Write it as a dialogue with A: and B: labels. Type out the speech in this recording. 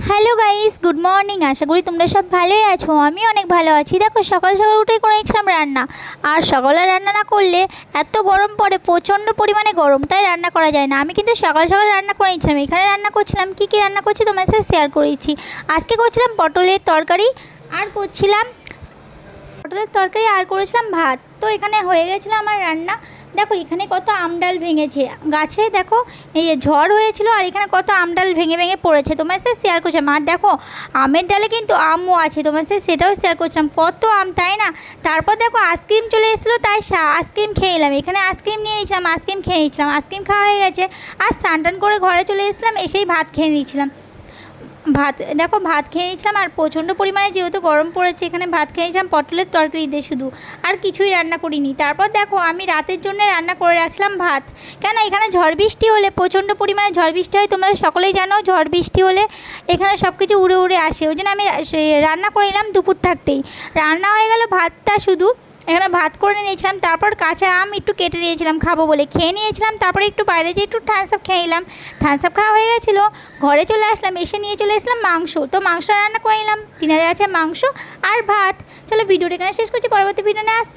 A: Hello guys, good morning. আশা করি তোমরা সব ভালোই আছো। আমি অনেক ভালো আছি। দেখো, সকাল সকাল উঠেই করেছিলাম রান্না। আর সকালে রান্না না করলে এত গরম পড়ে, প্রচণ্ড পরিমাণে গরম, তাই রান্না করা যায় না। আমি কিন্তু সকাল সকাল রান্না করেছিলাম। এখানে রান্না করছিলাম, কী কী রান্না করছি তোমার সাথে শেয়ার করেছি। আজকে করছিলাম পটলের তরকারি, আর করছিলাম করেছিলাম ভাত। তো এখানে হয়ে গেছিলো আমার রান্না। দেখো এখানে কত আমডাল ভেঙেছে গাছে, দেখো এই ঝড় হয়েছিল, আর এখানে কত আমডাল ভেঙে ভেঙে পড়েছে, তোমার সাথে শেয়ার করছিলাম। আর দেখো আমের ডালে কিন্তু আমও আছে, তোমার সাথে সেটাও শেয়ার করছিলাম। কত আম, তাই না? তারপর দেখো আইসক্রিম চলে এসেছিলো, তাই আইসক্রিম খেয়ে এলাম। এখানে আইসক্রিম নিয়ে নিয়েছিলাম, আইসক্রিম খেয়ে নিয়েছিলাম। আইসক্রিম খাওয়া হয়ে গেছে, আর স্নান টান করে ঘরে চলে এসেছিলাম। এসেই ভাত খেয়ে নিয়েছিলাম। ভাত খেয়ে নিয়েছিলাম। আর প্রচণ্ড পরিমাণে যেহেতু গরম পড়েছে, এখানে ভাত খেয়েছিলাম পটলের তরকারি দিয়ে শুধু, আর কিছুই রান্না করিনি। তারপর দেখো আমি রাতের জন্য রান্না করে রাখছিলাম ভাত। কেন, এখানে ঝড় বৃষ্টি হলে, প্রচণ্ড পরিমাণে ঝড় বৃষ্টি হয়, তোমরা সকলেই জানো। ঝড় বৃষ্টি হলে এখানে সব কিছু উড়ে উড়ে আসে, ওই জন্য আমি রান্না করে নিলাম। দুপুর থাকতেই রান্না হয়ে গেল ভাতটা শুধু। এখানে ভাত করে নিয়েছিলাম, তারপর কাঁচা আম একটু কেটে নিয়েছিলাম খাবো বলে, খেয়ে নিয়েছিলাম। তারপরে একটু বাইরে যেয়ে একটু থামস আপ খেয়ে নিলাম। থামস আপ খাওয়া হয়ে গেছিলো, ঘরে চলে আসলাম। এসে নিয়ে চলে এসলাম মাংস। তো মাংস রান্না করে নিলাম, ডিনারে আছে মাংস আর ভাত। চলো ভিডিওটা এখানে শেষ করছি, পরবর্তী ভিডিও নিয়ে আসছি।